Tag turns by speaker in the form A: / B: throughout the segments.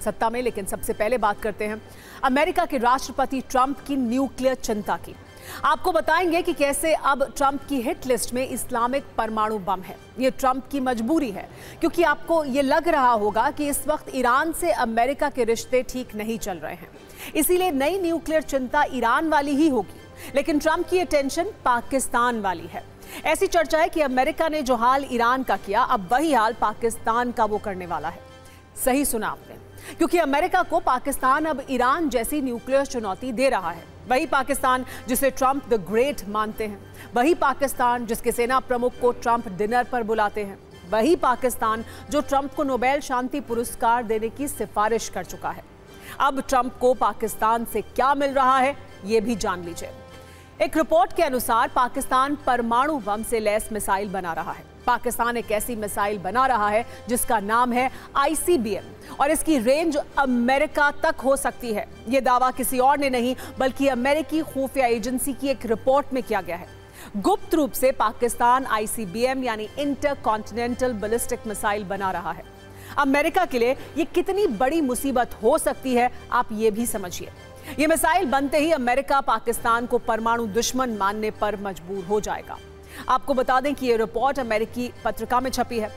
A: सत्ता में। लेकिन सबसे पहले बात करते हैं अमेरिका के राष्ट्रपति ट्रंप की न्यूक्लियर चिंता की। आपको बताएंगे कि कैसे अब ट्रंप की हिट लिस्ट में इस्लामिक परमाणु बम है। ये ट्रंप की मजबूरी है, क्योंकि आपको ये लग रहा होगा कि इस वक्त ईरान से अमेरिका के रिश्ते ठीक नहीं चल रहे हैं, इसीलिए नई न्यूक्लियर चिंता ईरान वाली ही होगी। लेकिन ट्रंप की टेंशन पाकिस्तान वाली है। ऐसी चर्चा है कि अमेरिका ने जो हाल ईरान का किया, अब वही हाल पाकिस्तान का वो करने वाला है। सही सुना आपने, क्योंकि अमेरिका को पाकिस्तान अब ईरान जैसी न्यूक्लियर चुनौती दे रहा है। वही पाकिस्तान जिसे ट्रंप द ग्रेट मानते हैं, वही पाकिस्तान जिसके सेना प्रमुख को ट्रंप डिनर पर बुलाते हैं, वही पाकिस्तान जो ट्रंप को नोबेल शांति पुरस्कार देने की सिफारिश कर चुका है। अब ट्रंप को पाकिस्तान से क्या मिल रहा है, ये भी जान लीजिए। एक रिपोर्ट के अनुसार पाकिस्तान परमाणु बम से लैस मिसाइल बना रहा है। पाकिस्तान एक ऐसी मिसाइल बना रहा है जिसका नाम है ICBM और इसकी रेंज अमेरिका तक हो सकती है। यह दावा किसी और ने नहीं, बल्कि अमेरिकी खुफिया एजेंसी की एक रिपोर्ट में किया गया है। गुप्त रूप से पाकिस्तान ICBM यानी इंटरकॉन्टिनेंटल बैलिस्टिक मिसाइल बना रहा है। अमेरिका के लिए यह कितनी बड़ी मुसीबत हो सकती है, आप ये भी समझिए। यह मिसाइल बनते ही अमेरिका पाकिस्तान को परमाणु दुश्मन मानने पर मजबूर हो जाएगा। आपको बता दें कि यह रिपोर्ट अमेरिकी पत्रिका में छपी है।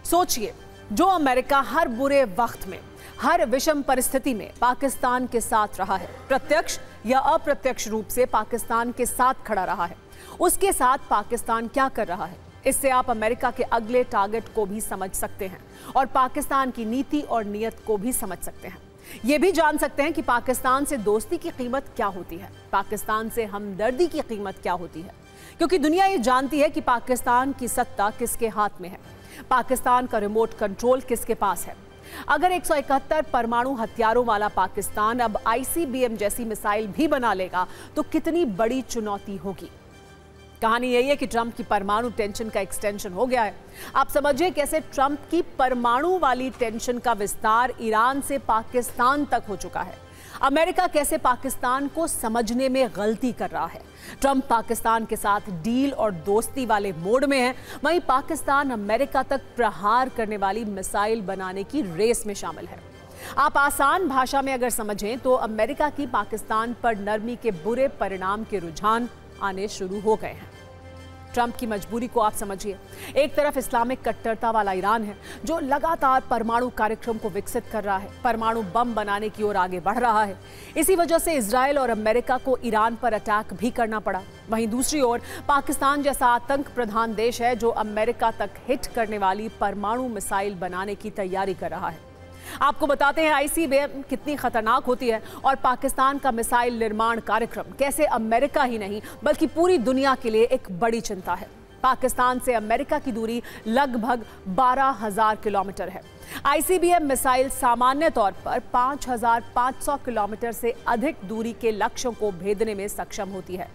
A: सोचिए, जो अमेरिका हर बुरे वक्त में, हर विषम परिस्थिति में पाकिस्तान के साथ रहा है, प्रत्यक्ष या अप्रत्यक्ष रूप से पाकिस्तान के साथ खड़ा रहा है, उसके साथ पाकिस्तान क्या कर रहा है, इससे आप अमेरिका के अगले टारगेट को भी समझ सकते हैं और पाकिस्तान की नीति और नीयत को भी समझ सकते हैं। ये भी जान सकते हैं कि पाकिस्तान से दोस्ती की कीमत क्या होती है, पाकिस्तान से हमदर्दी की कीमत क्या होती है, क्योंकि दुनिया ये जानती है कि पाकिस्तान की सत्ता किसके हाथ में है, पाकिस्तान का रिमोट कंट्रोल किसके पास है। अगर 171 परमाणु हथियारों वाला पाकिस्तान अब ICBM जैसी मिसाइल भी बना लेगा तो कितनी बड़ी चुनौती होगी। कहानी यही है कि ट्रंप की परमाणु टेंशन का एक्सटेंशन हो गया है। आप समझिए कैसे ट्रंप की परमाणु वाली टेंशन का विस्तार ईरान से पाकिस्तान तक हो चुका है। अमेरिका कैसे पाकिस्तान को समझने में गलती कर रहा है। ट्रंप पाकिस्तान के साथ डील और दोस्ती वाले मोड में है, वहीं पाकिस्तान अमेरिका तक प्रहार करने वाली मिसाइल बनाने की रेस में शामिल है। आप आसान भाषा में अगर समझें तो अमेरिका की पाकिस्तान पर नरमी के बुरे परिणाम के रुझान आने शुरू हो गए हैं। ट्रंप की मजबूरी को आप समझिए। एक तरफ इस्लामिक कट्टरता वाला ईरान है जो लगातार परमाणु कार्यक्रम को विकसित कर रहा है, परमाणु बम बनाने की ओर आगे बढ़ रहा है। इसी वजह से इजराइल और अमेरिका को ईरान पर अटैक भी करना पड़ा। वहीं दूसरी ओर पाकिस्तान जैसा आतंक प्रधान देश है जो अमेरिका तक हिट करने वाली परमाणु मिसाइल बनाने की तैयारी कर रहा है। आपको बताते हैं ICBM कितनी खतरनाक होती है और पाकिस्तान का मिसाइल निर्माण कार्यक्रम कैसे अमेरिका ही नहीं बल्कि पूरी दुनिया के लिए एक बड़ी चिंता है। पाकिस्तान से अमेरिका की दूरी लगभग 12,000 किलोमीटर है। ICBM मिसाइल सामान्य तौर पर 5,500 किलोमीटर से अधिक दूरी के लक्ष्यों को भेदने में सक्षम होती है।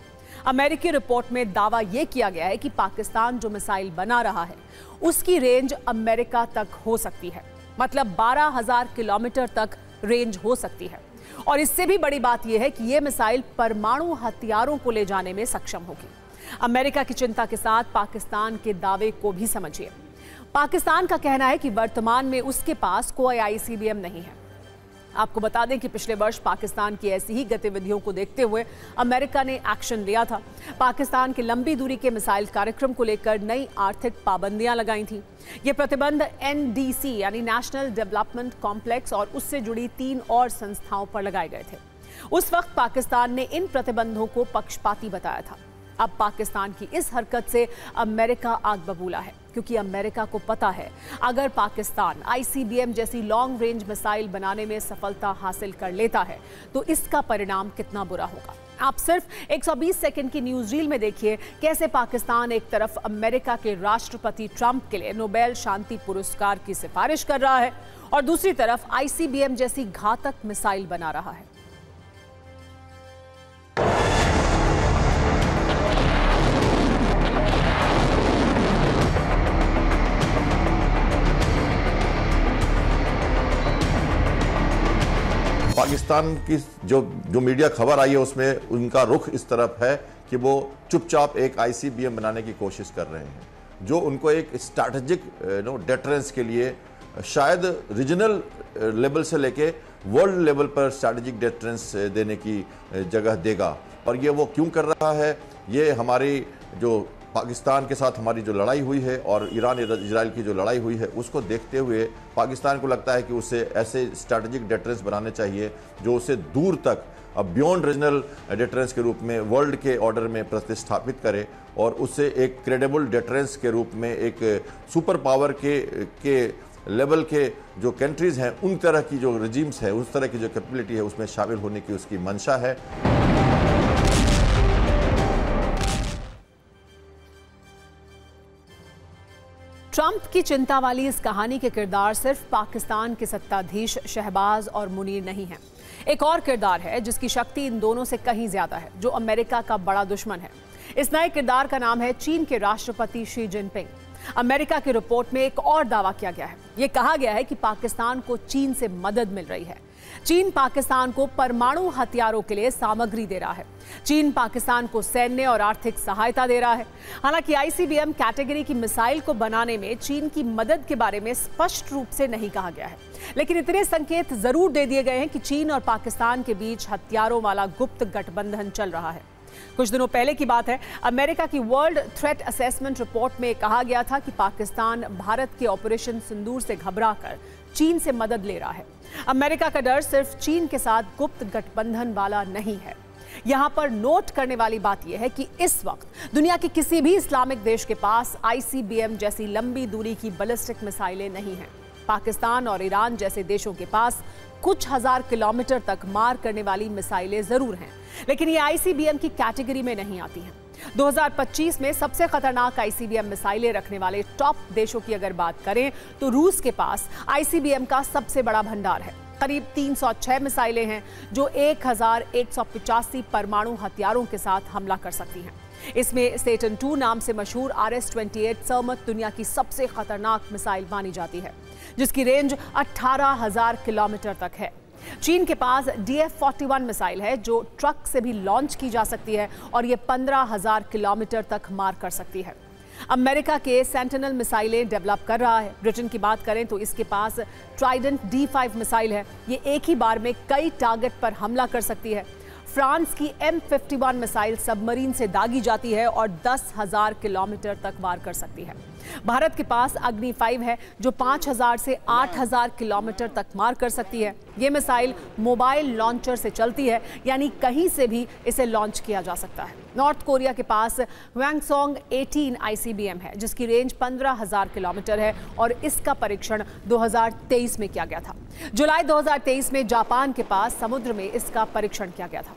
A: अमेरिकी रिपोर्ट में दावा यह किया गया है कि पाकिस्तान जो मिसाइल बना रहा है उसकी रेंज अमेरिका तक हो सकती है, मतलब 12,000 किलोमीटर तक रेंज हो सकती है। और इससे भी बड़ी बात यह है कि यह मिसाइल परमाणु हथियारों को ले जाने में सक्षम होगी। अमेरिका की चिंता के साथ पाकिस्तान के दावे को भी समझिए। पाकिस्तान का कहना है कि वर्तमान में उसके पास कोई ICBM नहीं है। आपको बता दें कि पिछले वर्ष पाकिस्तान की ऐसी ही गतिविधियों को देखते हुए अमेरिका ने एक्शन लिया था। पाकिस्तान के लंबी दूरी के मिसाइल कार्यक्रम को लेकर नई आर्थिक पाबंदियां लगाई थी। ये प्रतिबंध NDC यानी नेशनल डेवलपमेंट कॉम्प्लेक्स और उससे जुड़ी 3 और संस्थाओं पर लगाए गए थे। उस वक्त पाकिस्तान ने इन प्रतिबंधों को पक्षपाती बताया था। अब पाकिस्तान की इस हरकत से अमेरिका आग बबूला है, क्योंकि अमेरिका को पता है अगर पाकिस्तान ICBM जैसी लॉन्ग रेंज मिसाइल बनाने में सफलता हासिल कर लेता है तो इसका परिणाम कितना बुरा होगा। आप सिर्फ 120 सेकंड की न्यूज रील में देखिए कैसे पाकिस्तान एक तरफ अमेरिका के राष्ट्रपति ट्रंप के लिए नोबेल शांति पुरस्कार की सिफारिश कर रहा है और दूसरी तरफ ICBM जैसी घातक मिसाइल बना रहा है।
B: पाकिस्तान की जो मीडिया खबर आई है उसमें उनका रुख इस तरफ है कि वो चुपचाप एक ICBM बनाने की कोशिश कर रहे हैं, जो उनको एक स्ट्रैटेजिक डेटरेंस के लिए शायद रीजनल लेवल से लेके वर्ल्ड लेवल पर स्ट्रैटेजिक डिफरेंस देने की जगह देगा। और ये वो क्यों कर रहा है, ये हमारी जो पाकिस्तान के साथ हमारी जो लड़ाई हुई है और ईरान इजराइल की जो लड़ाई हुई है उसको देखते हुए पाकिस्तान को लगता है कि उसे ऐसे स्ट्रैटेजिक डिफरेंस बनाने चाहिए जो उसे दूर तक अब बियॉन्ड रीजनल डिफरेंस के रूप में वर्ल्ड के ऑर्डर में प्रतिस्थापित करे और उसे एक क्रेडिबल डिफरेंस के रूप में एक सुपर पावर के लेवल के जो कंट्रीज़ हैं उन तरह की जो रजीम्स है, उस तरह की जो कैपेबिलिटी है उसमें शामिल होने की उसकी मंशा है।
A: ट्रंप की चिंता वाली इस कहानी के किरदार सिर्फ पाकिस्तान के सत्ताधीश शहबाज और मुनीर नहीं हैं। एक और किरदार है जिसकी शक्ति इन दोनों से कहीं ज्यादा है, जो अमेरिका का बड़ा दुश्मन है। इस नए किरदार का नाम है चीन के राष्ट्रपति शी जिनपिंग। अमेरिका की रिपोर्ट में एक और दावा किया गया है। यह कहा गया है कि पाकिस्तान को चीन से मदद मिल रही है। चीन पाकिस्तान को परमाणु हथियारों के लिए सामग्री दे रहा है। चीन पाकिस्तान को सैन्य और आर्थिक सहायता दे रहा है। हालांकि आईसीबीएम कैटेगरी की मिसाइल को बनाने में चीन की मदद के बारे में स्पष्ट रूप से नहीं कहा गया है, लेकिन इतने संकेत जरूर दे दिए गए हैं कि चीन और पाकिस्तान के बीच हथियारों वाला गुप्त गठबंधन चल रहा है। कुछ दिनों पहले की बात है, अमेरिका की वर्ल्ड थ्रेट असेसमेंट रिपोर्ट में कहा गया था कि पाकिस्तान भारत के ऑपरेशन सिंदूर से घबराकर चीन से मदद ले रहा है। अमेरिका का डर सिर्फ चीन के साथ गुप्त गठबंधन वाला नहीं है। यहां पर नोट करने वाली बात यह है कि इस वक्त दुनिया के किसी भी इस्लामिक देश के पास आईसीबीएम जैसी लंबी दूरी की बैलिस्टिक मिसाइलें नहीं हैं। पाकिस्तान और ईरान जैसे देशों के पास कुछ हजार किलोमीटर तक मार करने वाली मिसाइलें जरूर हैं, लेकिन ये आईसीबीएम की कैटेगरी में नहीं आती हैं। 2025 में सबसे खतरनाक आईसीबीएम मिसाइलें रखने वाले टॉप देशों की अगर बात करें तो रूस के पास आईसीबीएम का सबसे बड़ा भंडार है। करीब 306 मिसाइलें हैं जो 1185 परमाणु हथियारों के साथ हमला कर सकती हैं। इसमें सेटन 2 नाम से मशहूर RS-28 सर्मत दुनिया की सबसे खतरनाक मिसाइल मानी जाती है, जिसकी रेंज 18,000 किलोमीटर तक है। चीन के पास DF-41 मिसाइल है जो ट्रक से भी लॉन्च की जा सकती है और ये 15,000 किलोमीटर तक मार कर सकती है। अमेरिका के सेंटिनल मिसाइलें डेवलप कर रहा है। ब्रिटेन की बात करें तो इसके पास ट्राइडेंट D5 मिसाइल है। ये एक ही बार में कई टारगेट पर हमला कर सकती है। फ्रांस की M51 मिसाइल सबमरीन से दागी जाती है और 10,000 किलोमीटर तक वार कर सकती है। भारत के पास अग्नि 5 है जो 5,000 से 8,000 किलोमीटर तक मार कर सकती है। ये मिसाइल मोबाइल लॉन्चर से चलती है, यानी कहीं से भी इसे लॉन्च किया जा सकता है। नॉर्थ कोरिया के पास Hwasong 18 आईसीबीएम है जिसकी रेंज 15,000 किलोमीटर है और इसका परीक्षण 2023 में किया गया था। जुलाई 2023 में जापान के पास समुद्र में इसका परीक्षण किया गया था।